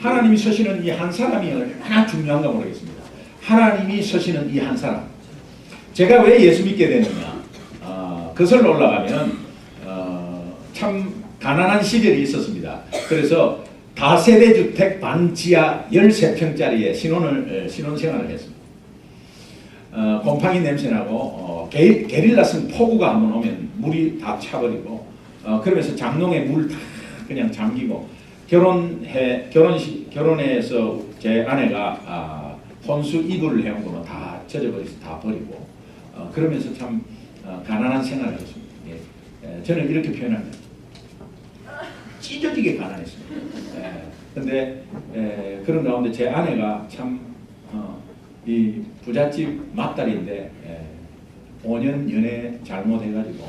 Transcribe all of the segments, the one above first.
하나님이 서시는 이 한 사람이 얼마나 중요한가 모르겠습니다. 하나님이 서시는 이 한 사람. 제가 왜 예수 믿게 되느냐. 거슬러 올라가면 참 가난한 시절이 있었습니다. 그래서 다세대주택 반지하 13평짜리에 신혼생활을 했습니다. 곰팡이 냄새나고 게릴라성 폭우가 한번 오면 물이 다 차버리고 그러면서 장롱에 물 다 그냥 잠기고 결혼해서 제 아내가 혼수 이불을 해온 거는 다 젖어버려서 다 버리고 그러면서 참 가난한 생활을 했습니다. 예. 저는 이렇게 표현합니다. 찢어지게 가난했습니다. 근데 그런 가운데 제 아내가 참 이 부잣집 맏딸인데 5년 연애 잘못해가지고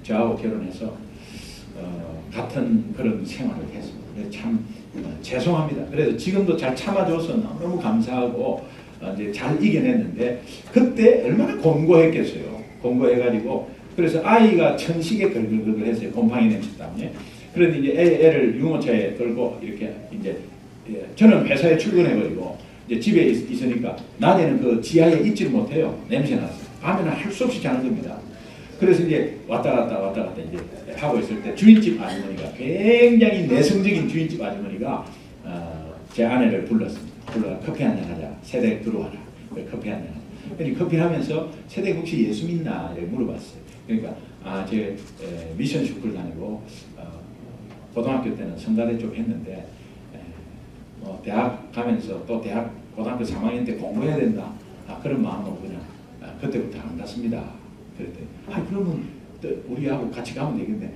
저하고 결혼해서 같은 그런 생활을 했습니다. 참 죄송합니다. 그래서 지금도 잘 참아줘서 너무 감사하고 이제 잘 이겨냈는데 그때 얼마나 곤고했겠어요. 곤고해가지고 그래서 아이가 천식에 걸글걸 했어요. 곰팡이 냄새 때문에. 그런데 이제 애를 유모차에 걸고 이렇게 이제 저는 회사에 출근해버리고 이제 집에 있으니까 낮에는 그 지하에 있지를 못해요. 냄새 나서. 밤에는 할 수 없이 자는 겁니다. 그래서 이제 왔다 갔다 이제 하고 있을 때 주인집 아주머니가 굉장히 내성적인 주인집 아주머니가 제 아내를 불렀습니다. 불러 커피 한잔 하자. 세댁 들어와라. 커피 한잔 하자. 그러니까 커피 하면서 세댁 혹시 예수 믿나? 이렇게 물어봤어요. 그러니까 제 미션 슈쿨 다니고 고등학교 때는 성가대 쪽 했는데 대학 가면서 또 고등학교 3학년 때 공부해야 된다. 그런 마음으로 그냥 그때부터 안 갔습니다. 그랬더니 그러면 우리하고 같이 가면 되겠네.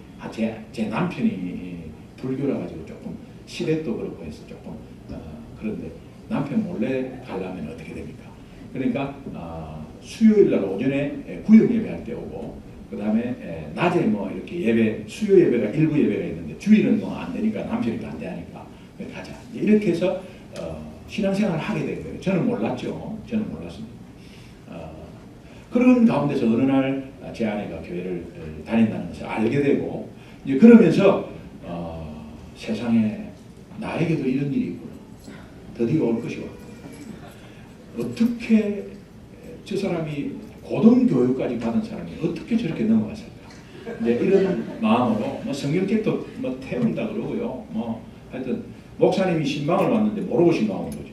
제 남편이 불교라 가지고 조금 시댁도 그렇고 해서 조금 그런데 남편 몰래 가려면 어떻게 됩니까? 그러니까 수요일 날 오전에 구역 예배할 때 오고 그 다음에 낮에 뭐 이렇게 예배 수요 예배가 일부 예배가 있는데 주일은 뭐 안 되니까 남편이 반대하니까 가자. 이렇게 해서 신앙생활을 하게 된 거예요. 저는 몰랐죠. 저는 몰랐습니다. 그런 가운데서 어느 날 제 아내가 교회를 다닌다는 것을 알게 되고 이제 그러면서 세상에 나에게도 이런 일이 있구나. 드디어 올 것이 왔구나. 어떻게 저 사람이 고등교육까지 받은 사람이 어떻게 저렇게 넘어갔을까? 이제 이런 마음으로 뭐 성경책도 뭐 태운다 그러고요. 뭐 하여튼 목사님이 신방을 왔는데 모르고 신방 온 거죠.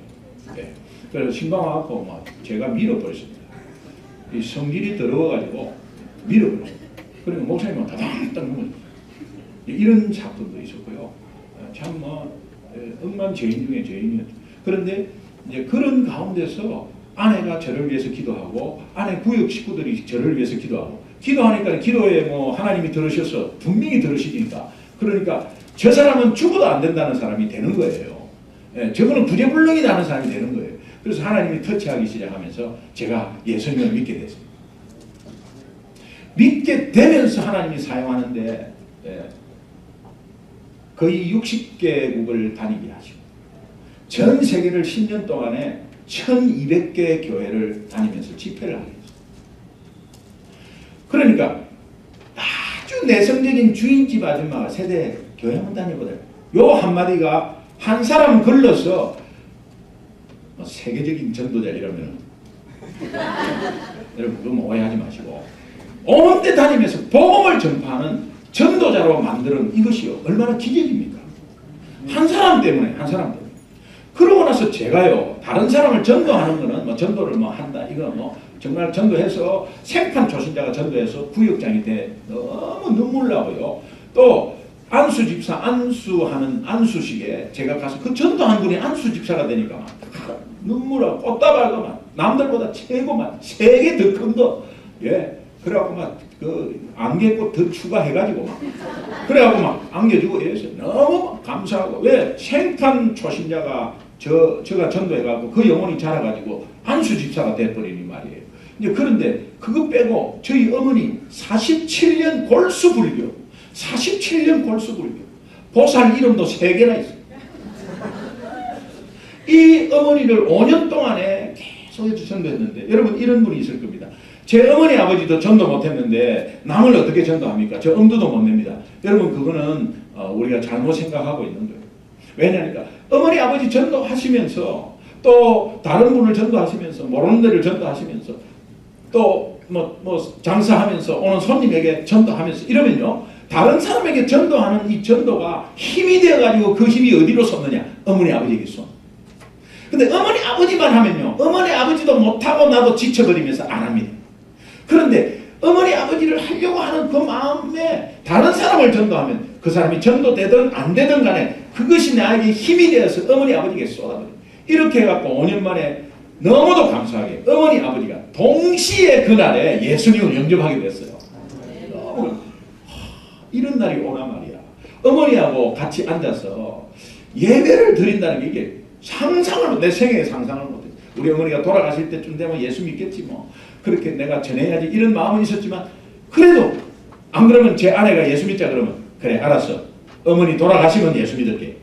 네. 그래서 신방 와갖고 막 제가 밀어버렸습니다. 이 성질이 더러워가지고 밀어버려요. 그러니까 목사님은 다당딱 넘어졌어요. 이런 사건도 있었고요. 참 뭐 억만 죄인 중에 죄인이었죠. 그런데 이제 그런 가운데서 아내가 저를 위해서 기도하고 아내 구역 식구들이 저를 위해서 기도하고 기도하니까 기도에 뭐 하나님이 들으셔서 분명히 들으시니까 그러니까 저 사람은 죽어도 안 된다는 사람이 되는 거예요. 저거는 구제불능이 나는 사람이 되는 거예요. 그래서 하나님이 터치하기 시작하면서 제가 예수님을 믿게 됐습니다. 믿게 되면서 하나님이 사용하는데 거의 60개국을 다니게 하시고 전 세계를 10년 동안에 1200개 교회를 다니면서 집회를 하게 했어요. 그러니까 아주 내성적인 주인집 아줌마가 세대 교회 한번 다녀보자. 요 한마디가 한 사람 걸러서 세계적인 전도자 이러면 여러분 그거 오해하지 마시고 온 데 다니면서 복음을 전파하는 전도자로 만드는 이것이요 얼마나 기적입니까? 한 사람 때문에. 그러고 나서 제가요 다른 사람을 전도하는 거는 뭐 전도를 뭐 한다 이거 뭐 정말 전도해서 생판 초신자가 전도해서 구역장이 돼 너무 눈물 나고요. 또 안수 집사 안수하는 안수식에 제가 가서 그 전도한 분이 안수 집사가 되니까 막 눈물하고 꽃다발도 막 남들보다 최고 막 3개 더 큰 거 그래갖고 막 그 안개꽃 더 추가해가지고 막 그래갖고 막 안겨주고 이래서 너무 감사하고 왜 생판 초신자가 저가 전도해가지고 그 영혼이 자라가지고 안수 집사가 돼버리니 말이에요. 이제 그런데 그거 빼고 저희 어머니 47년 골수불교 보살 이름도 3개나 있어요. 이 어머니를 5년 동안에 계속 전도했는데 여러분 이런 분이 있을 겁니다. 제 어머니 아버지도 전도 못했는데 남을 어떻게 전도합니까? 저 엄두도 못 냅니다. 여러분 그거는 우리가 잘못 생각하고 있는 거예요. 왜냐니까 어머니 아버지 전도하시면서 또 다른 분을 전도하시면서 모르는 데를 전도하시면서 또 뭐 장사하면서 오는 손님에게 전도하면서 이러면요 다른 사람에게 전도하는 이 전도가 힘이 되어가지고 그 힘이 어디로 솟느냐? 어머니 아버지에게 솟. 근데 어머니 아버지만 하면요 어머니 아버지도 못하고 나도 지쳐버리면서 안 합니다. 그런데 어머니 아버지를 하려고 하는 그 마음에 다른 사람을 전도하면 그 사람이 전도되든 안 되든 간에 그것이 나에게 힘이 되어서 어머니 아버지에게 쏟아버려요. 이렇게 해갖고 5년 만에 너무도 감사하게 어머니 아버지가 동시에 그날에 예수님을 영접하게 됐어요. 너무 이런 날이 오나 말이야. 어머니하고 같이 앉아서 예배를 드린다는 게 이게 내 생애에 상상을 못했어. 우리 어머니가 돌아가실 때쯤 되면 예수 믿겠지 뭐. 그렇게 내가 전해야지 이런 마음은 있었지만 그래도 안 그러면 제 아내가 예수 믿자 그러면 그래 알았어. 어머니 돌아가시면 예수 믿을게.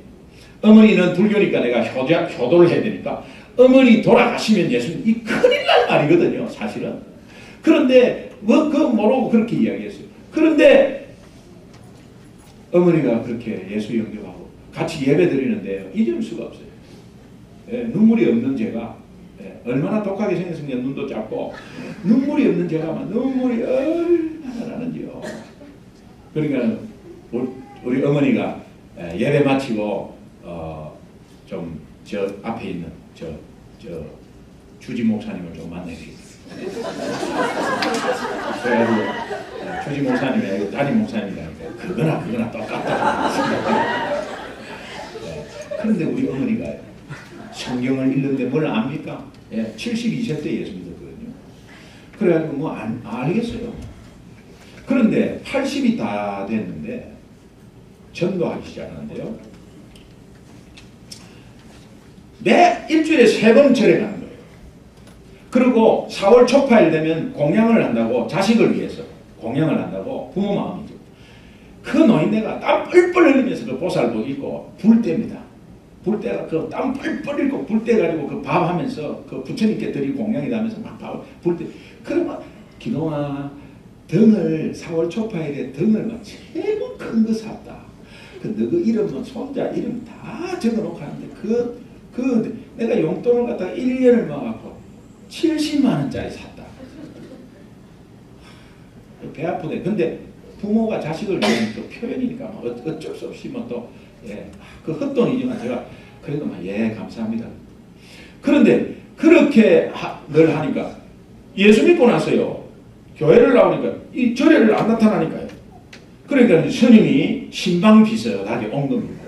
어머니는 불교니까 내가 효도를 해야 되니까 어머니 돌아가시면 예수 믿. 이 큰일 날 말이거든요 사실은. 그런데 그 모르고 그렇게 이야기했어요. 그런데 어머니가 그렇게 예수 영접하고 같이 예배 드리는데 잊을 수가 없어요. 예, 눈물이 없는 제가 얼마나 독하게 생겼으면 눈도 작고 눈물이 없는 제가 막 눈물이 얼마나 나는지요. 그러니까 우리 어머니가 예배 마치고 좀 저 앞에 있는 저 주지 목사님을 좀 만나야겠어요. 그래가지고 주지 목사님이 담임 목사님이라니까 그거나 똑같다. 그런데 우리 어머니가 성경을 읽는데 뭘 압니까? 72세 때 예수 믿었거든요. 그래가지고 뭐 알겠어요. 그런데 80이 다 됐는데 전도하기 시작하는데요. 매 일주일에 3번 절에 가는 거예요. 그리고 4월 초파일 되면 공양을 한다고 자식을 위해서 공양을 한다고 부모 마음이죠. 그 노인네가 땀 뻘뻘 흘리면서 그 보살복 입고 불 뗍니다. 불 때가 그 땀 뻘뻘 흘리고 불 떼가지고 그 밥 하면서 그 부처님께 드리고 공양이다 하면서 막 밥 불 때 그러면 기동아 등을 4월 초파일에 등을 막 최고 큰 거 샀다. 그 너그 이름은 손자 이름 다 적어놓고 하는데 그 내가 용돈을 갖다가 1년을 모아갖고 70만 원짜리 샀다. 배 아프네. 근데 부모가 자식을 위한 또 표현이니까 어쩔 수 없이 뭐 또 그 헛돈이지만 제가 그래도 막 감사합니다. 그런데 그렇게 늘 하니까 예수 믿고 나서요 교회를 나오니까 이 절에를 안 나타나니까요. 그러니까 스님이 신방 비서하게 온 겁니다.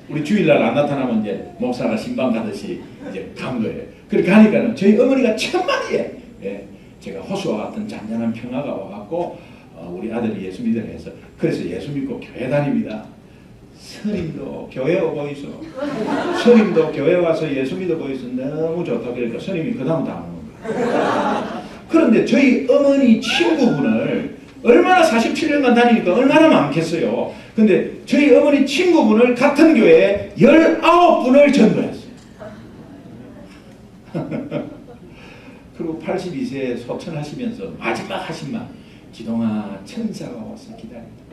우리 주일날 안 나타나면 이제 목사가 신방 가듯이 이제 간 거예요. 그렇게 하니까는 저희 어머니가 천만에 제가 호수와 같은 잔잔한 평화가 와갖고 우리 아들이 예수 믿으려 해서 그래서 예수 믿고 교회 다닙니다. 스님도 교회 오고 있어. 스님도 교회 와서 예수 믿어 있어. 너무 좋다. 그러니까 스님이 그 다음 다 하는 거예요. 그런데 저희 어머니 친구분을 얼마나 47년간 다니니까 얼마나 많겠어요. 근데 저희 어머니 친구분을 같은 교회에 19분을 전도했어요. 그리고 82세에 소천하시면서 마지막 하신 말 기동아 천사가 와서 기다린다.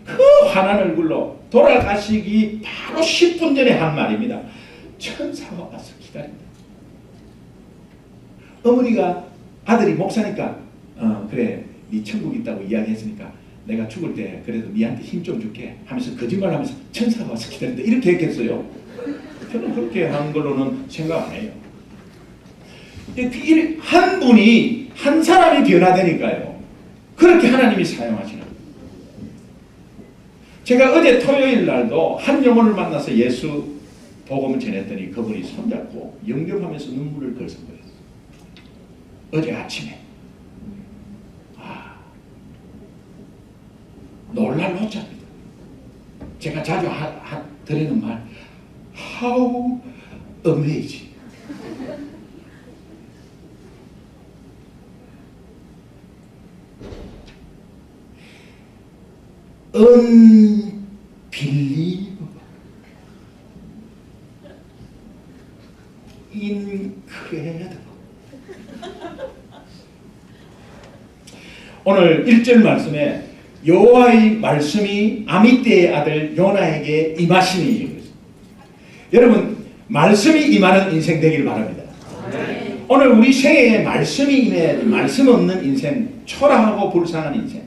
그 환한 얼굴로 돌아가시기 바로 10분 전에 한 말입니다. 천사가 와서 기다린다. 어머니가 아들이 목사니까 그래 네 천국 있다고 이야기했으니까 내가 죽을 때 그래도 니한테 힘 좀 줄게 하면서 거짓말하면서 천사가 와서 기다린다 이렇게 했겠어요? 저는 그렇게 한 걸로는 생각 안 해요. 한 분이 한 사람이 변화되니까요. 그렇게 하나님이 사용하시는 거예요. 제가 어제 토요일 날도 한 영혼을 만나서 예수 복음을 전했더니 그분이 손잡고 영접하면서 눈물을 글썽거렸어요. 어제 아침에 놀랄 노자입니다. 제가 자주 드리는 말 How amazing. Unbelievable. Incredible. 오늘 1절 말씀에 여호와의 말씀이 아미떼의 아들 요나에게 임하시니. 여러분, 말씀이 임하는 인생 되길 바랍니다. 오늘 우리 생애에 말씀이 임해, 말씀 없는 인생, 초라하고 불쌍한 인생.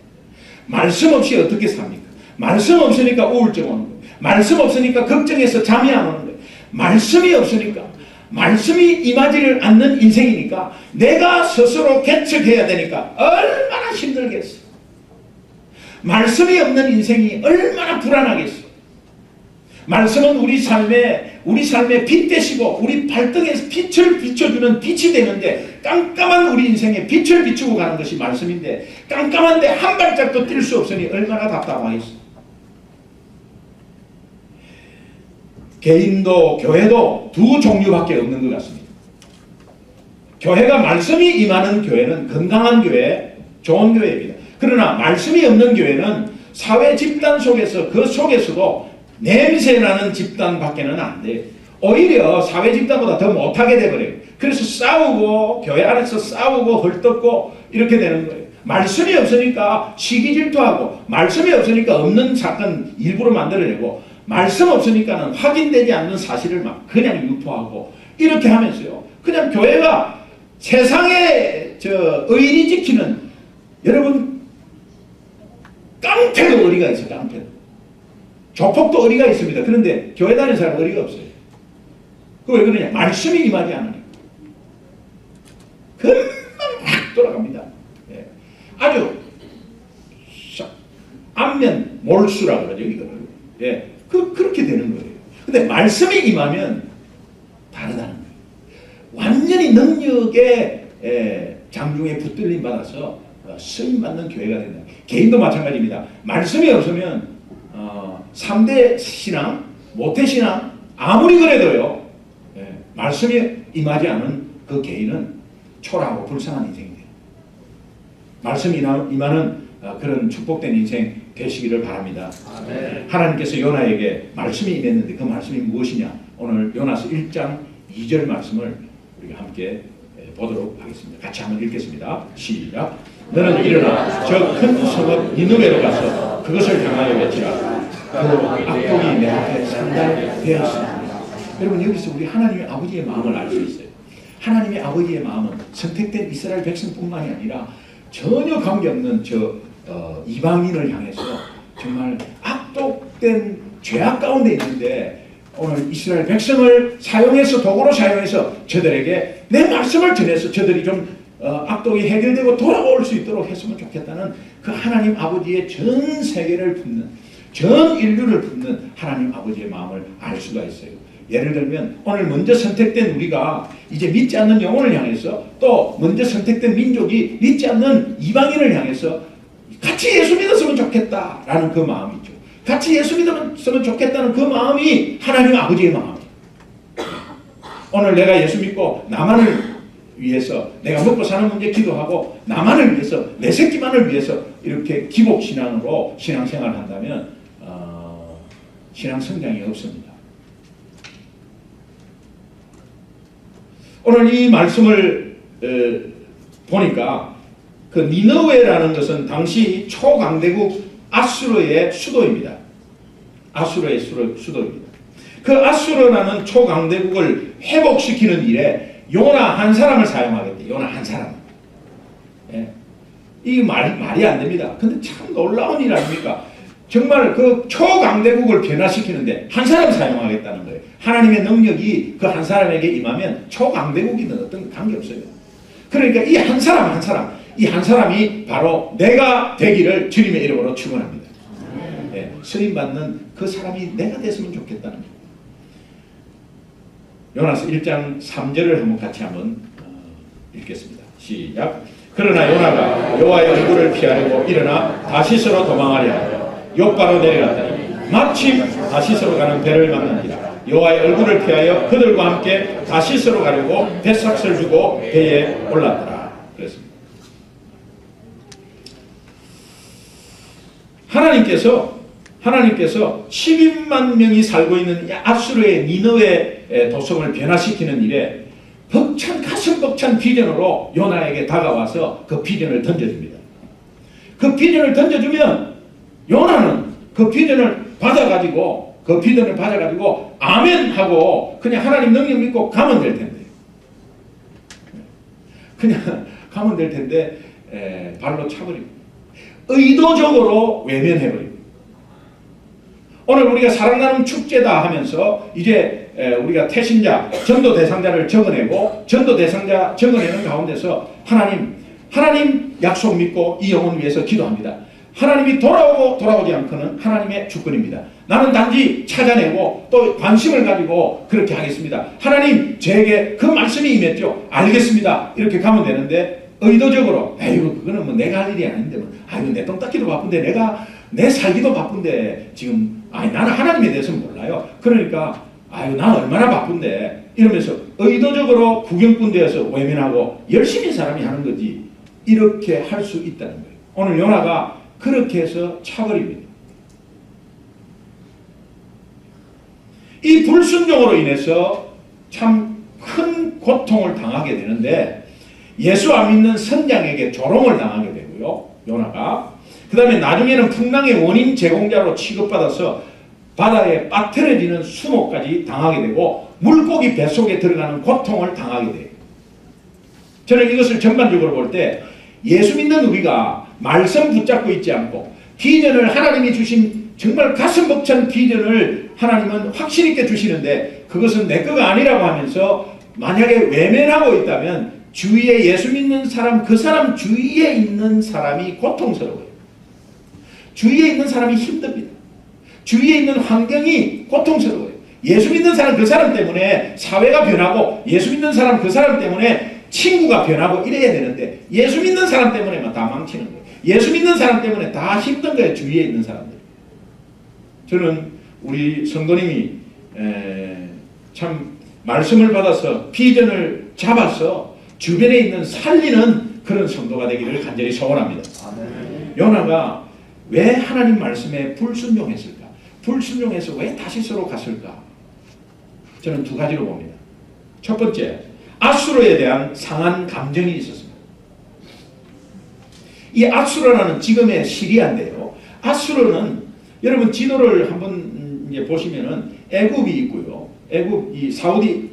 말씀 없이 어떻게 삽니까? 말씀 없으니까 우울증 오는 거예요. 말씀 없으니까 걱정해서 잠이 안 오는 거예요. 말씀이 없으니까, 말씀이 임하지를 않는 인생이니까 내가 스스로 개척해야 되니까 얼마나 힘들겠어. 말씀이 없는 인생이 얼마나 불안하겠어. 말씀은 우리 삶의 빛 되시고 우리 발등에서 빛을 비춰주는 빛이 되는데, 깜깜한 우리 인생에 빛을 비추고 가는 것이 말씀인데 깜깜한데 한 발짝도 뛸 수 없으니 얼마나 답답하겠어. 개인도 교회도 두 종류밖에 없는 것 같습니다. 교회가 말씀이 임하는 교회는 건강한 교회, 좋은 교회입니다. 그러나 말씀이 없는 교회는 사회 집단 속에서, 그 속에서도 냄새나는 집단밖에는 안 돼요. 오히려 사회 집단보다 더 못하게 돼버려요. 그래서 싸우고, 교회 안에서 싸우고 헐떡고 이렇게 되는 거예요. 말씀이 없으니까 시기 질투하고, 말씀이 없으니까 없는 사건 일부러 만들어내고, 말씀 없으니까는 확인되지 않는 사실을 막 그냥 유포하고, 이렇게 하면서요, 그냥 교회가 세상에 의리 지키는, 여러분, 깡패도 의리가 있어요. 깡패도. 조폭도 의리가 있습니다. 그런데 교회 다니는 사람은 의리가 없어요. 그 왜 그러냐? 말씀이 임하지 않으니까. 금방 확 돌아갑니다. 예. 아주 안면 몰수라 그러죠, 이거를. 예. 그렇게 되는 거예요. 근데 말씀이 임하면 다르다는 거예요. 완전히 능력의 장중에 붙들림 받아서 쓰임 받는 교회가 된다. 개인도 마찬가지입니다. 말씀이 없으면 3대 신앙, 모태 신앙, 아무리 그래도요, 말씀이 임하지 않은 그 개인은 초라하고 불쌍한 인생이 돼요. 말씀이 임하는 그런 축복된 인생 되시기를 바랍니다. 아멘. 하나님께서 요나에게 말씀이 임했는데 그 말씀이 무엇이냐? 오늘 요나서 1장 2절 말씀을 우리가 함께 보도록 하겠습니다. 같이 한번 읽겠습니다. 시작. 너는 일어나 저 큰 성읍 니느웨로 가서 그것을 향하여 외치라. 그 악독이 내 앞에 상달되었습니다. 여러분, 여기서 우리 하나님의 아버지의 마음을 알 수 있어요. 하나님의 아버지의 마음은 선택된 이스라엘 백성뿐만이 아니라 전혀 관계없는 이방인을 향해서 정말 악독된 죄악 가운데 있는데, 오늘 이스라엘 백성을 사용해서, 도구로 사용해서 저들에게 내 말씀을 전해서 저들이 좀 악독이 해결되고 돌아올 수 있도록 했으면 좋겠다는 그 하나님 아버지의 전 세계를 품는, 전 인류를 품는 하나님 아버지의 마음을 알 수가 있어요. 예를 들면 오늘 먼저 선택된 우리가 이제 믿지 않는 영혼을 향해서, 또 먼저 선택된 민족이 믿지 않는 이방인을 향해서 같이 예수 믿었으면 좋겠다라는 그 마음이죠. 같이 예수 믿었으면 좋겠다는 그 마음이 하나님 아버지의 마음이에요. 오늘 내가 예수 믿고 나만을 위해서, 내가 먹고 사는 문제 기도하고 나만을 위해서, 내 새끼만을 위해서 이렇게 기복신앙으로 신앙생활을 한다면 신앙 성장이 없습니다. 오늘 이 말씀을 보니까 그 니느웨라는 것은 당시 초강대국 아수르의 수도입니다. 아수르의 수도입니다. 그 아수르라는 초강대국을 회복시키는 일에 요나 한 사람을 사용하겠대. 요나 한 사람. 예. 이 말이 안 됩니다. 근데 참 놀라운 일 아닙니까? 정말 그 초강대국을 변화시키는데 한 사람 사용하겠다는 거예요. 하나님의 능력이 그 한 사람에게 임하면 초강대국이든 어떤 관계없어요. 그러니까 이 한 사람, 이 한 사람이 바로 내가 되기를 주님의 이름으로 축원합니다. 예, 쓰임받는 그 사람이 내가 됐으면 좋겠다는 거예요. 요나서 1장 3절을 같이 한번 읽겠습니다. 시작. 그러나 요나가 여호와의 얼굴을 피하려고 일어나 다시스로 도망하려 하여 욥바로 내려갔더니 마침 다시스로 가는 배를 만납니다. 여호와의 얼굴을 피하여 그들과 함께 다시스로 가려고 배삭을 주고 배에 올랐더라. 그랬습니다. 하나님께서 12만 명이 살고 있는 아수르의 니느웨 도성을 변화시키는 일에 가슴 벅찬 비전으로 요나에게 다가와서 그 비전을 던져줍니다. 그 비전을 던져주면 그 비전을 받아가지고 아멘 하고 그냥 하나님 능력 믿고 가면 될 텐데, 그냥 가면 될 텐데 발로 차버리고 의도적으로 외면해버리고. 오늘 우리가 사랑 나눔 축제다 하면서 이제 우리가 태신자, 전도 대상자를 적어내고, 전도 대상자 적어내는 가운데서 하나님 약속 믿고 이 영혼 위해서 기도합니다. 하나님이 돌아오지 않고는 하나님의 주권입니다. 나는 단지 찾아내고 또 관심을 가지고 그렇게 하겠습니다. 하나님 저에게 그 말씀이 임했죠. 알겠습니다. 이렇게 가면 되는데, 의도적으로 아이고 그거는 뭐 내가 할 일이 아닌데 뭐, 아이고 내 똥 닦기도 바쁜데, 내가 내 살기도 바쁜데 지금 나는 하나님에 대해서 몰라요. 그러니까 아유 나는 얼마나 바쁜데 이러면서 의도적으로 구경꾼 되어서 외면하고 열심히 사람이 하는 거지, 이렇게 할 수 있다는 거예요. 오늘 요나가 그렇게 해서 차버립니다. 이 불순종으로 인해서 참 큰 고통을 당하게 되는데, 예수 안 믿는 선장에게 조롱을 당하게 되고요, 요나가. 그 다음에 나중에는 풍랑의 원인 제공자로 취급받아서 바다에 빠뜨려지는 수모까지 당하게 되고, 물고기 뱃속에 들어가는 고통을 당하게 돼요. 저는 이것을 전반적으로 볼 때 예수 믿는 우리가 말씀 붙잡고 있지 않고 비전을, 하나님이 주신 정말 가슴 벅찬 비전을 하나님은 확신 있게 주시는데 그것은 내 거가 아니라고 하면서 만약에 외면하고 있다면 주위에 예수 믿는 사람, 그 사람 주위에 있는 사람이 고통스러워요. 주위에 있는 사람이 힘듭니다. 주위에 있는 환경이 고통스러워요. 예수 믿는 사람 그 사람 때문에 사회가 변하고, 예수 믿는 사람 그 사람 때문에 친구가 변하고 이래야 되는데, 예수 믿는 사람 때문에만 다 망치는 거예요. 예수 믿는 사람 때문에 다 힘든 거예요. 주위에 있는 사람들. 저는 우리 성도님이 참 말씀을 받아서 비전을 잡아서 주변에 있는 살리는 그런 성도가 되기를 간절히 소원합니다. 아멘. 요나가 왜 하나님 말씀에 불순종했을까? 불순종해서 왜 다시스로 갔을까? 저는 두 가지로 봅니다. 첫 번째, 아수르에 대한 상한 감정이 있었습니다. 이 아수르라는 지금의 시리아인데요, 아수르는 여러분 지도를 한번 이제 보시면은 애굽이 있고요, 애굽 이 사우디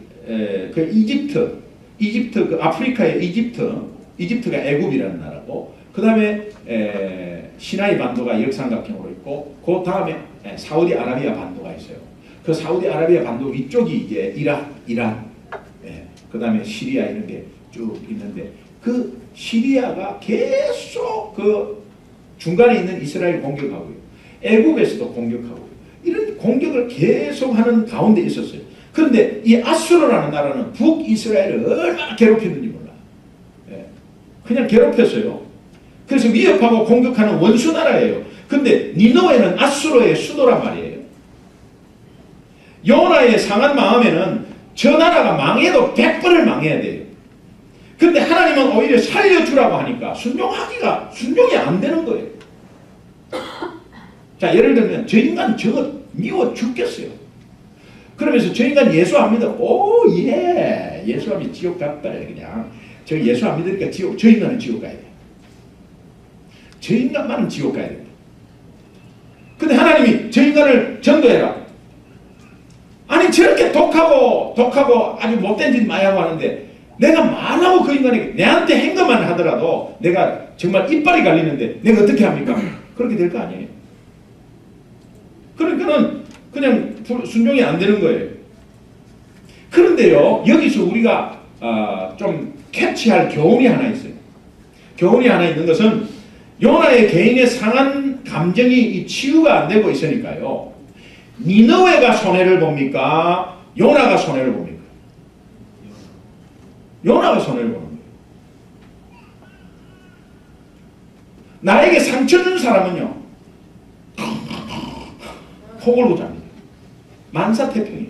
그 이집트 그 아프리카의 이집트가 애굽이라는 나라고, 그 다음에 시나이 반도가 역삼각형으로 있고, 그 다음에 사우디 아라비아 반도가 있어요. 그 사우디 아라비아 반도 위쪽이 이제 이란, 그 다음에 시리아 이런 게 쭉 있는데, 그 시리아가 계속 그 중간에 있는 이스라엘 공격하고요, 애굽에서도 공격하고, 이런 공격을 계속하는 가운데 있었어요. 그런데 이 아수르라는 나라는 북이스라엘을 얼마나 괴롭혔는지 몰라. 그냥 괴롭혔어요. 그래서 위협하고 공격하는 원수 나라예요. 근데 니느웨는 아수르의 수도란 말이에요. 요나의 상한 마음에는 저 나라가 망해도 100번을 망해야 돼요. 근데 하나님은 오히려 살려주라고 하니까 순종이 안 되는 거예요. 자, 예를 들면 저 인간 저거 미워 죽겠어요. 그러면서 저 인간 예수 안 믿어. 예수 안 믿어 지옥 갔다. 그냥 저 예수 안 믿으니까 저 인간은 지옥 가야 돼. 저 인간만은 지옥 가야 된다. 근데 하나님이 저 인간을 전도해라. 아니 저렇게 독하고 아주 못된 짓 많이 하고 하는데, 내가 말하고 그 인간에게 내한테 행동만 하더라도 내가 정말 이빨이 갈리는데 내가 어떻게 합니까? 그렇게 될 거 아니에요. 그러니까는 그냥 순종이 안 되는 거예요. 그런데요, 여기서 우리가 좀 캐치할 교훈이 하나 있어요. 교훈이 하나 있는 것은, 요나의 개인의 상한 감정이 치유가 안 되고 있으니까요, 니느웨가 손해를 봅니까? 요나가 손해를 봅니까? 요나가 손해를 보는 거예요. 나에게 상처 준 사람은요, 폭을 보자합니다. 만사태평이에요.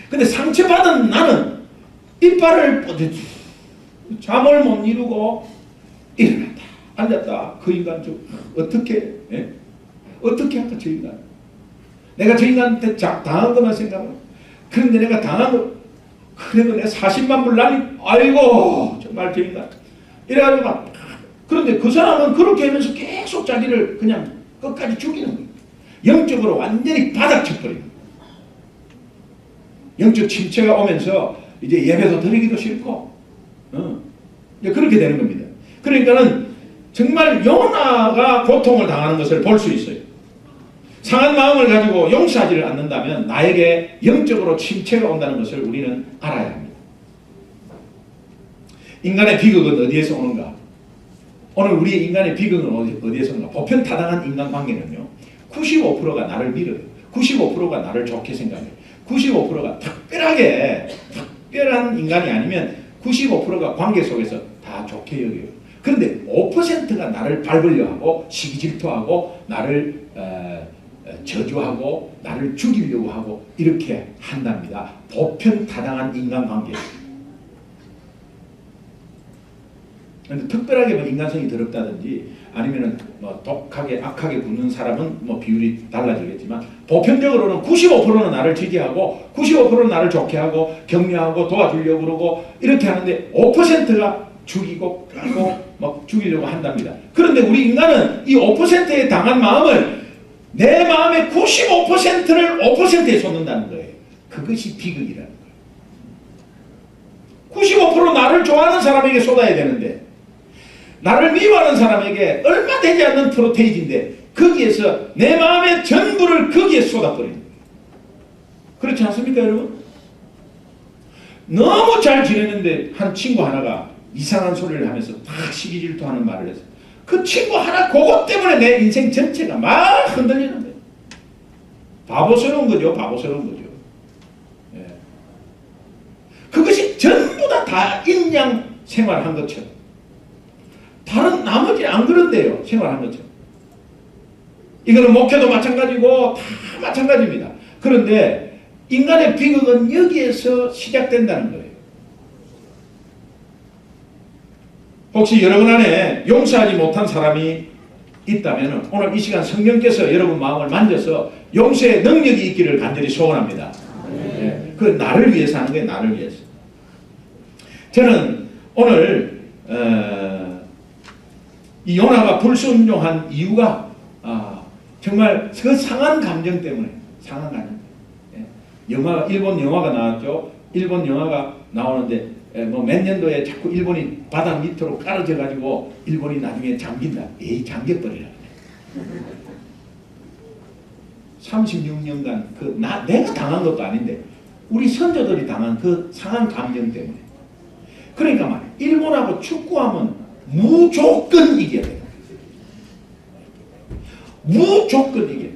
근데 상처받은 나는 이빨을 뻗었지, 잠을 못 이루고 일어났다 앉았다. 그 인간 어떻게 할까? 저 인간, 내가 저 인간한테 당한 것만 생각하고, 그런데 내가 당한 거, 그래도 내가 40만 불 날리, 아이고 정말 저 인간 이래가지고 막. 그런데 그 사람은 그렇게 하면서 계속 자기를 그냥 끝까지 죽이는 거예요. 영적으로 완전히 바닥쳐버리는 거예요. 영적 침체가 오면서 이제 예배도 드리기도 싫고, 이제 그렇게 되는 겁니다. 그러니까는 정말 요나가 고통을 당하는 것을 볼 수 있어요. 상한 마음을 가지고 용서하지를 않는다면 나에게 영적으로 침체가 온다는 것을 우리는 알아야 합니다. 인간의 비극은 어디에서 오는가? 오늘 우리 인간의 비극은 어디에서 오는가? 보편타당한 인간관계는요, 95%가 나를 믿어요. 95%가 나를 좋게 생각해요. 95%가 특별한 인간이 아니면 95%가 관계 속에서 다 좋게 여겨요. 그런데 5%가 나를 밟으려 하고 시기 질투하고 나를 저주하고 나를 죽이려고 하고 이렇게 한답니다. 보편타당한 인간관계. 그런데 특별하게 뭐 인간성이 더럽다든지 아니면은 뭐 독하게 악하게 굽는 사람은 뭐 비율이 달라지겠지만 보편적으로는 95%는 나를 지지하고 95%는 나를 좋게 하고 격려하고 도와주려고 그러고 이렇게 하는데 5%가 죽이고 끌고 막 죽이려고 한답니다. 그런데 우리 인간은 이 5%에 당한 마음을 내 마음의 95%를 5%에 쏟는다는 거예요. 그것이 비극이라는 거예요. 95% 나를 좋아하는 사람에게 쏟아야 되는데 나를 미워하는 사람에게 얼마 되지 않는 프로테이지인데 거기에서 내 마음의 전부를 거기에 쏟아버리는 거예요. 그렇지 않습니까, 여러분? 너무 잘 지내는데 한 친구 하나가 이상한 소리를 하면서 다 시기 질투하는 말을 해서 그 친구 하나 그것 때문에 내 인생 전체가 막 흔들리는 거예요. 바보스러운 거죠. 바보스러운 거죠. 예. 그것이 전부 다 인양 생활한 것처럼 다른 나머지 안 그런데요. 생활한 것처럼. 이거는 목회도 마찬가지고 다 마찬가지입니다. 그런데 인간의 비극은 여기에서 시작된다는 거예요. 혹시 여러분 안에 용서하지 못한 사람이 있다면 오늘 이 시간 성령께서 여러분 마음을 만져서 용서의 능력이 있기를 간절히 소원합니다. 네. 그 나를 위해서 하는 거예요. 나를 위해서. 저는 오늘 이 요나가 불순종한 이유가 정말 그 상한 감정 때문에 상한 감정. 영화 일본 영화가 나왔죠. 일본 영화가 나오는데 뭐 몇 년도에 자꾸 일본이 바닥 밑으로 깔아져 가지고 일본이 나중에 잠긴다. 에이 잠겨버리라. 36년간 내가 당한 것도 아닌데 우리 선조들이 당한 그 상한 감정 때문에. 그러니까 막 일본하고 축구하면 무조건 이겨야 돼요. 무조건 이겨야 돼요.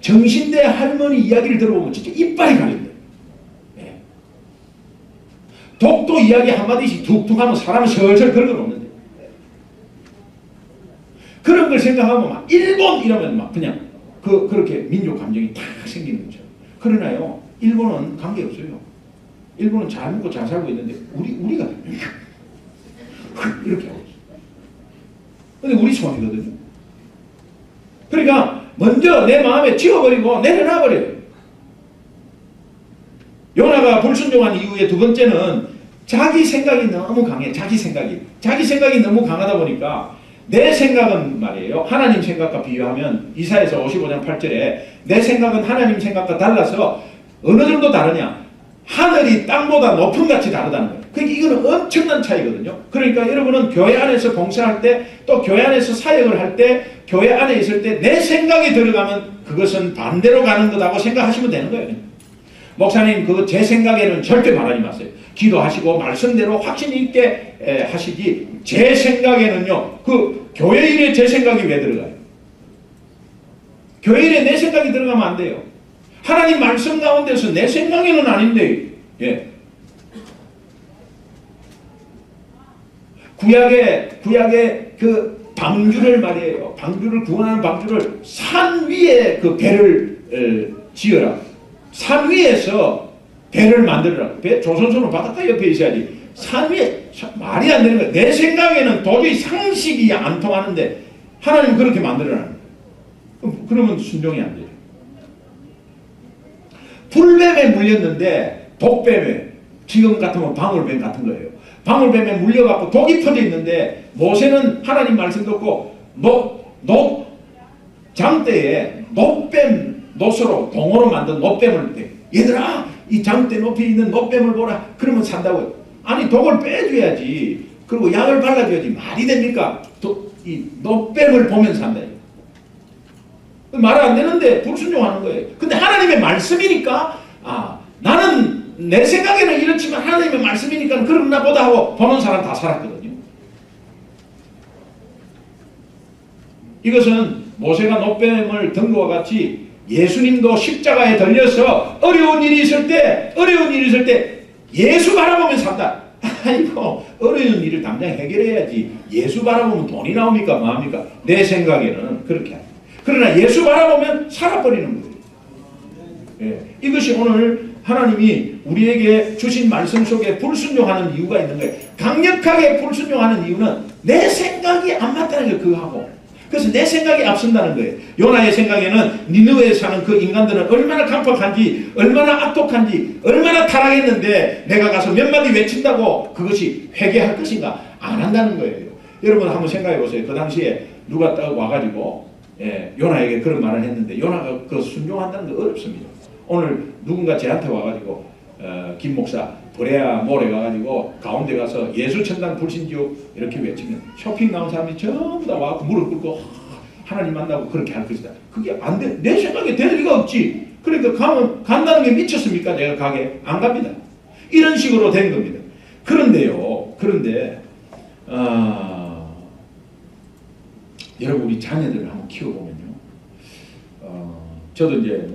정신대 할머니 이야기를 들어보면 진짜 이빨이 갈린다. 네. 독도 이야기 한마디씩 툭툭 하면 사람을 설설 긁어놓는데 그런 걸 생각하면 막 일본 이러면 막 그냥 그렇게 민족 감정이 탁 생기는 거죠. 그러나요, 일본은 관계없어요. 일본은 잘 먹고 잘 살고 있는데 우리가 이렇게 하고 있어요. 근데 우리 손이거든요. 그러니까 먼저 내 마음에 지워버리고 내려놔버려요. 요나가 불순종한 이유의 두 번째는 자기 생각이 너무 강해. 자기 생각이 너무 강하다 보니까 내 생각은 말이에요. 하나님 생각과 비교하면 이사야서 55장 8절에 내 생각은 하나님 생각과 달라서 어느 정도 다르냐? 하늘이 땅보다 높은 같이 다르다는 거예요. 그러니까 이거는 엄청난 차이거든요. 그러니까 여러분은 교회 안에서 봉사할 때 또 교회 안에서 사역을 할 때 교회 안에 있을 때 내 생각이 들어가면 그것은 반대로 가는 거다고 생각하시면 되는 거예요. 목사님 그거 제 생각에는 절대 말하지 마세요. 기도하시고 말씀대로 확신 있게 하시지 제 생각에는요. 그 교회 일에 제 생각이 왜 들어가요? 교회 일에 내 생각이 들어가면 안 돼요. 하나님 말씀 가운데서 내 생각에는 아닌데 예. 구약의 그 방주를 말이에요. 방주를 구원하는 방주를 산 위에 그 배를 지어라. 산 위에서 배를 만들어라. 조선소는 바닷가 옆에 있어야지. 산 위에 말이 안 되는 거야. 내 생각에는 도저히 상식이 안 통하는데 하나님 그렇게 만들어라는 거야. 그러면 순종이 안 돼요. 불뱀에 물렸는데 독뱀에 지금 같으면 방울뱀 같은 거예요. 방울뱀에 물려갖고 독이 퍼져 있는데 모세는 하나님 말씀 듣고 장대에 노뱀, 노스로, 동어로 만든 노뱀을 대. 얘들아, 이 장대 높이 있는 노뱀을 보라. 그러면 산다고요. 아니, 독을 빼줘야지. 그리고 약을 발라줘야지. 말이 됩니까? 이 노뱀을 보면 산다. 말 안 되는데 불순종하는 거예요. 근데 하나님의 말씀이니까, 나는 내 생각에는 이렇지만 하나님의 말씀이니까 그렇나 보다 하고 보는 사람 다 살았거든요. 이것은 모세가 노뱀을 든 것과 같이 예수님도 십자가에 달려서 어려운 일이 있을 때 예수 바라보면 산다. 아이고, 어려운 일을 당장 해결해야지. 예수 바라보면 돈이 나옵니까? 뭐합니까? 내 생각에는 그렇게 합니다. 그러나 예수 바라보면 살아버리는 거예요. 예, 이것이 오늘 하나님이 우리에게 주신 말씀 속에 불순종하는 이유가 있는 거예요. 강력하게 불순종하는 이유는 내 생각이 안 맞다는 걸 그거하고, 그래서 내 생각이 앞선다는 거예요. 요나의 생각에는 니느웨에 사는 그 인간들은 얼마나 강팍한지, 얼마나 악독한지, 얼마나 타락했는데 내가 가서 몇 마디 외친다고 그것이 회개할 것인가? 안 한다는 거예요. 여러분 한번 생각해 보세요. 그 당시에 누가 딱 와가지고 요나에게 그런 말을 했는데 요나가 그 순종한다는 거 어렵습니다. 오늘 누군가 저한테 와가지고 김 목사 브레아 몰에 가가지고 가운데 가서 예수천당 불신지옥 이렇게 외치면 쇼핑 나온 사람이 전부 다 와서 무릎 꿇고 하나님 만나고 그렇게 할 것이다. 그게 안 돼. 내 생각에 될 리가 없지. 그러니까 가면 간다는 게 미쳤습니까? 내가 가게 안 갑니다. 이런 식으로 된 겁니다. 그런데 여러분 우리 자녀들을 한번 키워보면요. 저도 이제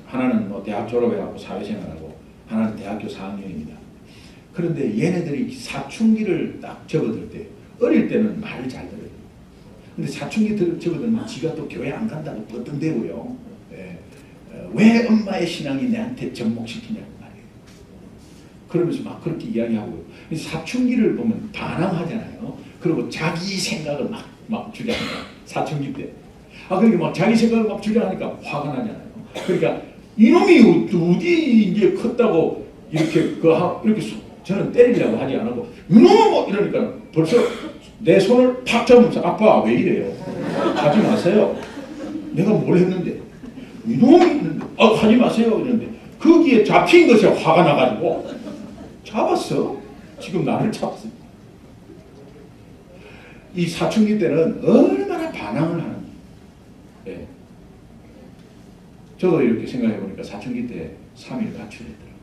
하나는 대학 졸업해갖고 사회생활하고 하나는 대학교 4학년입니다. 그런데 얘네들이 사춘기를 딱 접어들 때 어릴 때는 말을 잘 들어요. 근데 사춘기 접어들면 지가 또 교회 안 간다고 뻗던대고요. 왜 엄마의 신앙이 내한테 접목시키냐고 말이에요. 그러면서 막 그렇게 이야기하고요. 사춘기를 보면 반항하잖아요. 그리고 자기 생각을 막 주장해요. 사춘기 때. 그러니까 막 자기 생각을 막 주장하니까 화가 나잖아요. 그러니까 이놈이 어디 이제 컸다고 이렇게 저는 때리려고 하지 않고 이놈은 뭐 이러니까 벌써 내 손을 팍 잡으면서 아빠 왜 이래요? 하지 마세요. 내가 뭘 했는데 이놈이 하지 마세요 이러는데 거기에 잡힌 것이 화가 나가지고 잡았어. 지금 나를 잡았어. 이 사춘기 때는 얼마나 반항을 하는 거예요. 저도 이렇게 생각해 보니까 사춘기 때 3일 가출했더라고요.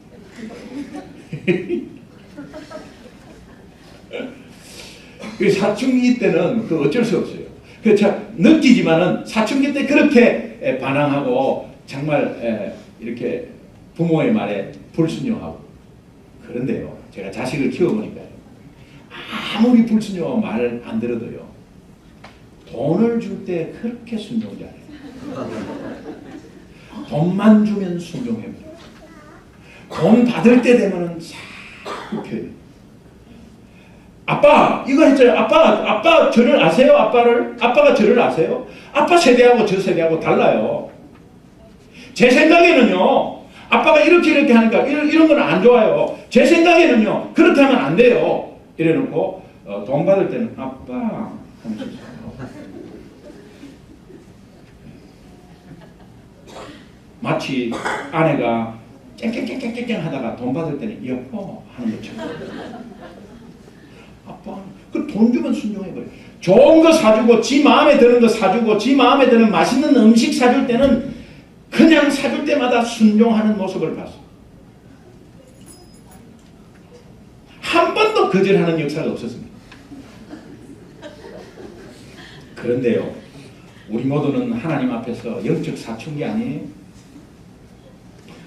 사춘기 때는 어쩔 수 없어요. 느끼지만은 사춘기 때 그렇게 반항하고 정말 이렇게 부모의 말에 불순종하고 그런데요. 제가 자식을 키워보니까요. 아무리 불순종하고 말을 안 들어도요. 돈을 줄 때 그렇게 순종 잘해요. 돈만 주면 순종해버려요. 돈 받을 때 되면은 싹 펴요. 아빠 이거 했잖아요. 아빠 저를 아세요? 아빠가 저를 아세요? 아빠 세대하고 저 세대하고 달라요. 제 생각에는요. 아빠가 이렇게 하니까 이런 건 안 좋아요. 제 생각에는요. 그렇게 하면 안 돼요. 이래놓고 돈 받을 때는 아빠 하면서 마치 아내가 쨍쨍쨍쨍쨍 하다가 돈 받을 때는 여보 하는 것처럼 아빠 그 돈 주면 순종해버려. 좋은 거 사주고 지 마음에 드는 거 사주고 지 마음에 드는 맛있는 음식 사줄 때는 그냥 사줄 때마다 순종하는 모습을 봤어. 한 번도 거절하는 역사가 없었습니다. 그런데요. 우리 모두는 하나님 앞에서 영적 사춘기 아니에요?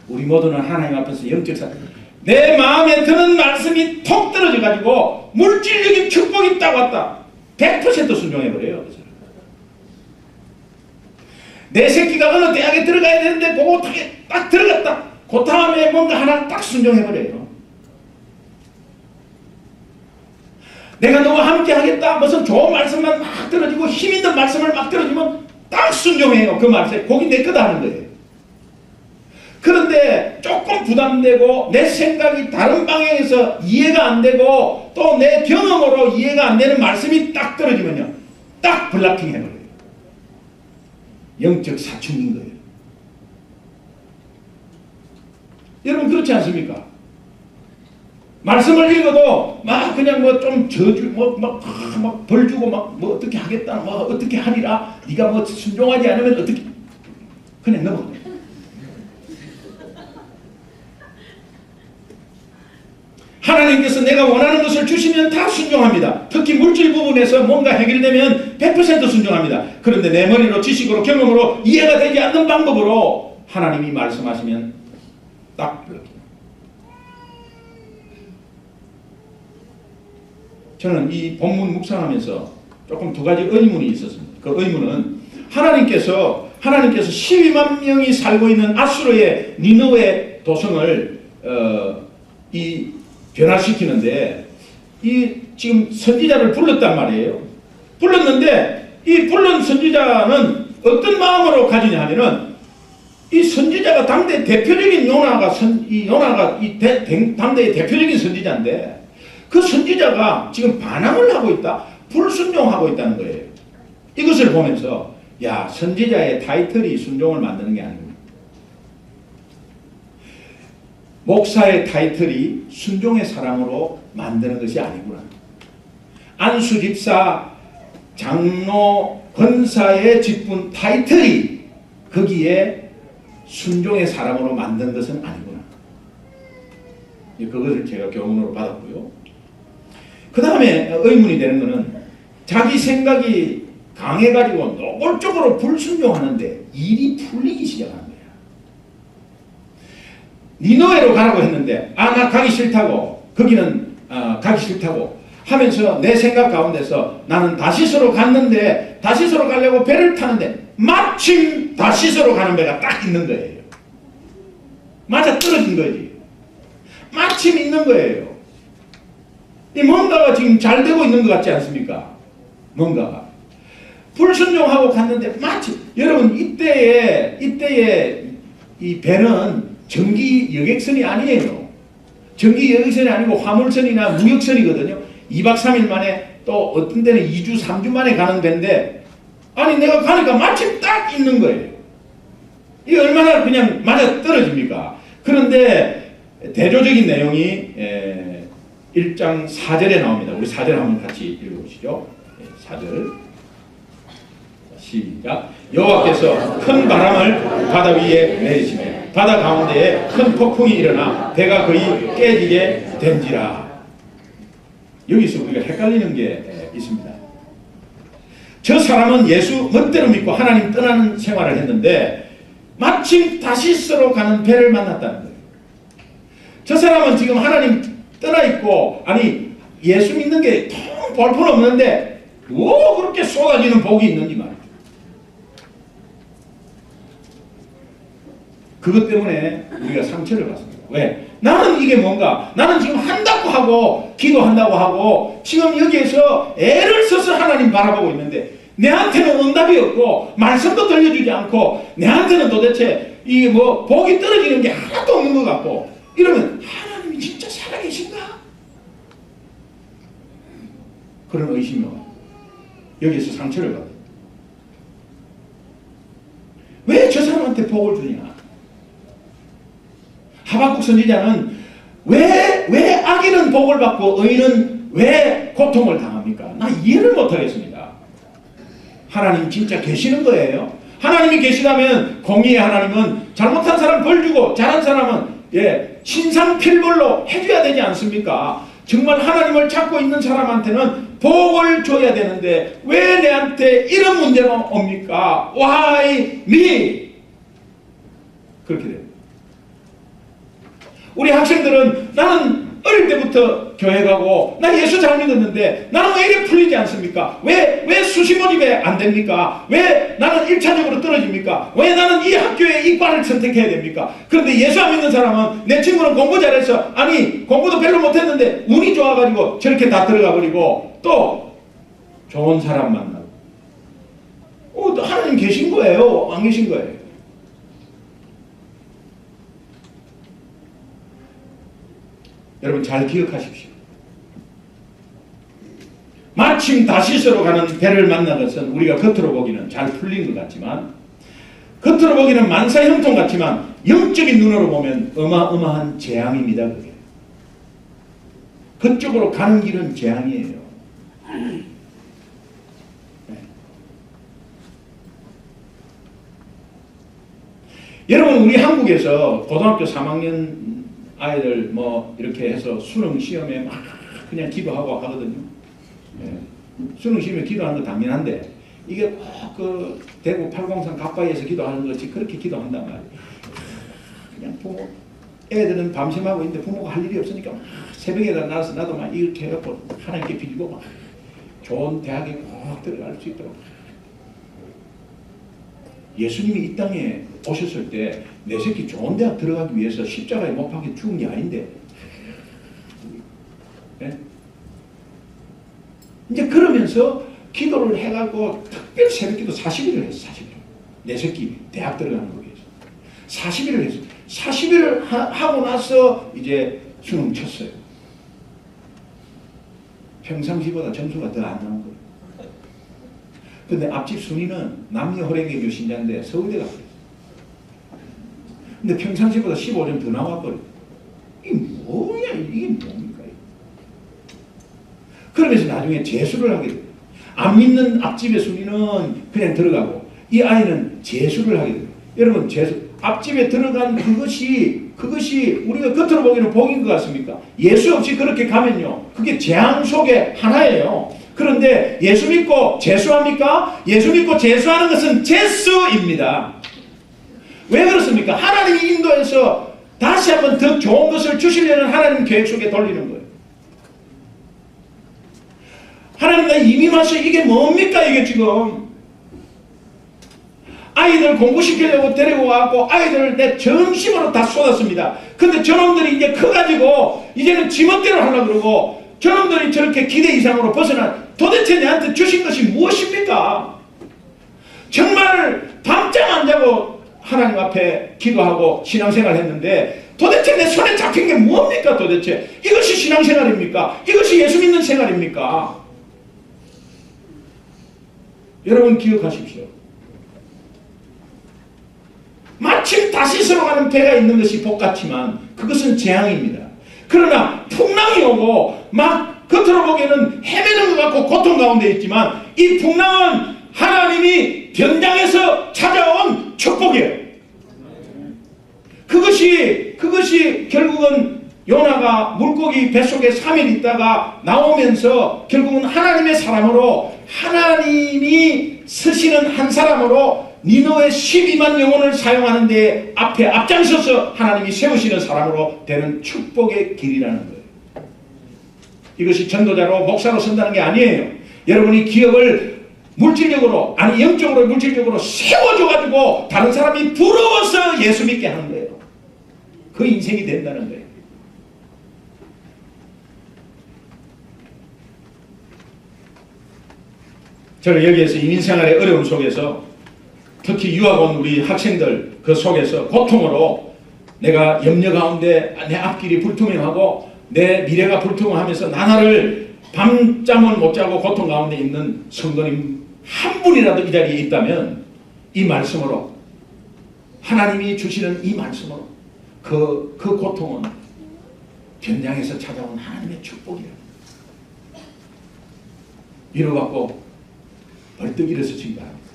우리 모두는 하나님 앞에서 영적 사춘기. 내 마음에 드는 말씀이 톡 떨어져 가지고 물질적인 축복이 딱 왔다. 100% 순종해버려요. 내 새끼가 어느 대학에 들어가야 되는데 그거 딱 들어갔다. 그 다음에 뭔가 하나 딱 순종해버려요. 내가 너와 함께 하겠다. 무슨 좋은 말씀만 막 들어지고 힘 있는 말씀을 막 들어주면 딱 순종해요. 그 말씀에 거기 내 거다 하는 거예요. 그런데 조금 부담되고 내 생각이 다른 방향에서 이해가 안 되고 또 내 경험으로 이해가 안 되는 말씀이 딱 떨어지면요. 딱 블락킹 해버려요. 영적 사춘기인 거예요. 여러분 그렇지 않습니까? 말씀을 읽어도 막 그냥 뭐 좀 저주 막 벌 주고 막 뭐 어떻게 하겠다 뭐 어떻게 하리라 네가 뭐 순종하지 않으면 어떻게 그냥 넘어가. 하나님께서 내가 원하는 것을 주시면 다 순종합니다. 특히 물질 부분에서 뭔가 해결되면 100% 순종합니다. 그런데 내 머리로 지식으로 경험으로 이해가 되지 않는 방법으로 하나님이 말씀하시면 딱 저는 이 본문 묵상하면서 조금 두 가지 의문이 있었습니다. 그 의문은 하나님께서 12만 명이 살고 있는 아수르의 니느웨 도성을 변화시키는데 이 지금 선지자를 불렀단 말이에요. 불렀는데 이 불른 선지자는 어떤 마음으로 가지냐 하면은 이 선지자가 당대 대표적인 요나가 당대의 대표적인 선지자인데 그 선지자가 지금 반항을 하고 있다, 불순종하고 있다는 거예요. 이것을 보면서 야, 선지자의 타이틀이 순종을 만드는 게 아니고 목사의 타이틀이 순종의 사람으로 만드는 것이 아니구나. 안수 집사, 장로, 권사의 직분 타이틀이 거기에 순종의 사람으로 만든 것은 아니구나. 그것을 제가 교훈으로 받았고요. 그 다음에 의문이 되는 것은 자기 생각이 강해가지고 노골적으로 불순종하는데 일이 풀리기 시작하는 거야. 니느웨로 가라고 했는데 나 가기 싫다고 거기는 가기 싫다고 하면서 내 생각 가운데서 나는 다시스로 갔는데 다시스로 가려고 배를 타는데 마침 다시스로 가는 배가 딱 있는 거예요. 맞아 떨어진 거지. 마침 있는 거예요. 이 뭔가가 지금 잘 되고 있는 것 같지 않습니까? 뭔가가 불순종하고 갔는데 마침 여러분 이때에 이 배는 전기 여객선이 아니에요. 전기 여객선이 아니고 화물선이나 무역선이거든요. 2박 3일 만에 또 어떤 데는 2주 3주 만에 가는 배인데 아니 내가 가니까 마침 딱 있는 거예요. 이게 얼마나 그냥 맞아 떨어집니까? 그런데 대조적인 내용이 1장 4절에 나옵니다. 우리 4절 한번 같이 읽어보시죠. 4절 시작. 여호와께서 큰 바람을 바다 위에 내리시매 바다 가운데에 큰 폭풍이 일어나 배가 거의 깨지게 된지라. 여기서 우리가 헷갈리는 게 있습니다. 저 사람은 예수 멋대로 믿고 하나님 떠나는 생활을 했는데 마침 다시스로 가는 배를 만났다는 거예요. 저 사람은 지금 하나님 떠나 있고 아니 예수 믿는 게 통 볼품 없는데 뭐 그렇게 쏟아지는 복이 있는지 말이에요. 그것 때문에 우리가 상처를 받습니다. 왜? 나는 이게 뭔가 나는 지금 한다고 하고 기도한다고 하고 지금 여기에서 애를 써서 하나님 바라보고 있는데 내한테는 응답이 없고 말씀도 들려주지 않고 내한테는 도대체 이 뭐 복이 떨어지는 게 하나도 없는 것 같고 이러면 하나님이 진짜 살아계신가? 그런 의심이 와요. 여기에서 상처를 받아요. 왜 저 사람한테 복을 주냐? 하박국 선지자는 왜 악인은 복을 받고 의인은 왜 고통을 당합니까? 나 이해를 못하겠습니다. 하나님 진짜 계시는 거예요? 하나님이 계시다면 공의의 하나님은 잘못한 사람 벌 주고 잘한 사람은 신상필벌로 해줘야 되지 않습니까? 정말 하나님을 찾고 있는 사람한테는 복을 줘야 되는데 왜 내한테 이런 문제가 옵니까? Why me? 그렇게 돼요. 우리 학생들은 나는 어릴 때부터 교회 가고 나 예수 잘 믿었는데 나는 왜 이렇게 풀리지 않습니까? 왜 수시 모집에 안 됩니까? 왜 나는 1차적으로 떨어집니까? 왜 나는 이 학교에 이과를 선택해야 됩니까? 그런데 예수 안 믿는 사람은 내 친구는 공부 잘해서 아니 공부도 별로 못했는데 운이 좋아가지고 저렇게 다 들어가 버리고 또 좋은 사람 만나고 또 하나님 계신 거예요? 안 계신 거예요? 여러분 잘 기억하십시오. 마침 다시스로 가는 배를 만난 것은 우리가 겉으로 보기는 잘 풀린 것 같지만 겉으로 보기는 만사 형통 같지만 영적인 눈으로 보면 어마어마한 재앙입니다. 그게. 그쪽으로 가는 길은 재앙이에요. 네. 여러분, 우리 한국에서 고등학교 3학년 아이들 뭐 이렇게 해서 수능 시험에 막 그냥 기도하고 하거든요. 네. 수능 시험에 기도하는 거 당연한데 이게 꼭 그 대구 803 가까이에서 기도하는 것이 그렇게 기도한단 말이에요. 그냥 부모, 애들은 밤샘하고 있는데 부모가 할 일이 없으니까 막 새벽에 나와서 나도 막 이렇게 해갖고 하나님께 빌고 막 좋은 대학에 꼭 들어갈 수 있도록. 예수님이 이 땅에 오셨을 때 내 새끼 좋은 대학 들어가기 위해서 십자가에 못 박혀 죽은 게 아닌데. 네? 이제 그러면서 기도를 해가지고 특별히 새벽기도 40일을 했어. 40일. 내 새끼 대학 들어가는 거 위해서 40일을 했어. 40일을 하고 나서 이제 수능 쳤어요. 평상시보다 점수가 더 안 나온 거예요. 근데 앞집 순위는 남녀호랭이교 신자인데 서울대 갔어요. 근데 평상시보다 15점 더 나와버려요. 이게 뭐야? 이게 뭡니까? 그러면서 나중에 재수를 하게 돼요. 안 믿는 앞집의 순위는 그냥 들어가고 이 아이는 재수를 하게 돼요. 여러분, 재수, 앞집에 들어간 그것이 우리가 겉으로 보기에는 복인 것 같습니까? 예수 없이 그렇게 가면요, 그게 재앙 속의 하나예요. 그런데 예수 믿고 재수합니까? 예수 믿고 재수하는 것은 재수입니다. 왜 그렇습니까? 하나님이 인도해서 다시 한번 더 좋은 것을 주시려는 하나님 계획 속에 돌리는 거예요. 하나님, 나 이미 와서 이게 뭡니까? 이게 지금 아이들 공부시키려고 데리고 와갖고 아이들을 내 정심으로 다 쏟았습니다. 근데 저놈들이 이제 커가지고 이제는 지멋대로 하려고 그러고 저놈들이 저렇게 기대 이상으로 벗어나. 도대체 내한테 주신 것이 무엇입니까? 정말 밤잠 안 자고 하나님 앞에 기도하고 신앙생활 했는데 도대체 내 손에 잡힌 게 뭡니까? 도대체 이것이 신앙생활입니까? 이것이 예수 믿는 생활입니까? 여러분, 기억하십시오. 마침 다시 서러가는 배가 있는 것이 복 같지만 그것은 재앙입니다. 그러나 풍랑이 오고 막 겉으로 보기에는 헤매는 것 같고 고통 가운데 있지만 이 풍랑은 하나님이 변장해서 찾아온 축복이에요. 그것이 결국은 요나가 물고기 뱃속에 3일 있다가 나오면서 결국은 하나님의 사람으로, 하나님이 쓰시는 한 사람으로 니느웨 12만 영혼을 사용하는 데 앞에 앞장서서 하나님이 세우시는 사람으로 되는 축복의 길이라는 거예요. 이것이 전도자로 목사로 선다는 게 아니에요. 여러분이 기업을 물질적으로, 아니 영적으로 물질적으로 세워줘가지고 다른 사람이 부러워서 예수 믿게 하는 거예요. 그 인생이 된다는 거예요. 저는 여기에서 이민생활의 어려움 속에서 특히 유학 온 우리 학생들 그 속에서 고통으로 내가 염려 가운데 내 앞길이 불투명하고 내 미래가 불투명하면서 나날을 밤잠을 못 자고 고통 가운데 있는 성도님 한 분이라도 이 자리에 있다면 이 말씀으로, 하나님이 주시는 이 말씀으로 그 고통은 변장에서 찾아온 하나님의 축복이에요. 위로받고 벌떡 일어서시기 바랍니다.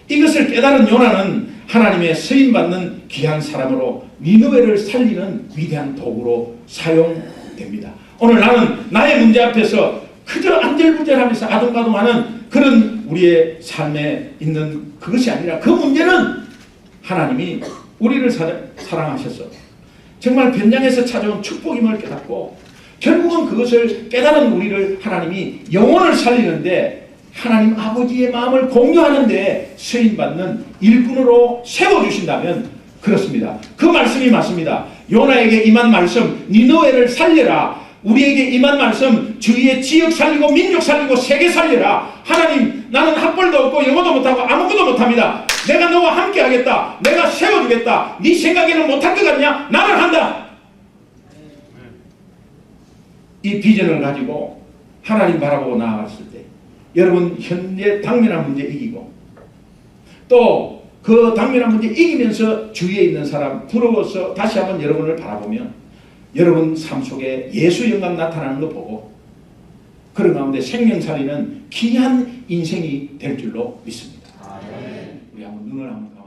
이것을 깨달은 요나는 하나님의 쓰임받는 귀한 사람으로 니느웨를 살리는 위대한 도구로 사용됩니다. 오늘 나는 나의 문제 앞에서 그저 안절부절하면서 아둥바둥하는 그런 우리의 삶에 있는 그것이 아니라 그 문제는 하나님이 우리를 사랑하셔서 정말 변장에서 찾아온 축복임을 깨닫고 결국은 그것을 깨달은 우리를 하나님이 영혼을 살리는데 하나님 아버지의 마음을 공유하는데 쓰임받는 일꾼으로 세워주신다면 그렇습니다. 그 말씀이 맞습니다. 요나에게 임한 말씀, 니느웨를 살려라. 우리에게 임한 말씀, 주위의 지역 살리고 민족 살리고 세계 살려라. 하나님, 나는 학벌도 없고 영어도 못하고 아무것도 못합니다. 내가 너와 함께 하겠다. 내가 세워주겠다. 네 생각에는 못할 것 같냐? 나는 한다. 이 비전을 가지고 하나님 바라보고 나아갔을 때 여러분 현재 당면한 문제 이기고 또 그 당면한 문제 이기면서 주위에 있는 사람 부러워서 다시 한번 여러분을 바라보면 여러분 삶 속에 예수 영광 나타나는 거 보고 그런 가운데 생명살이는 귀한 인생이 될 줄로 믿습니다. 우리 한번 눈을 한번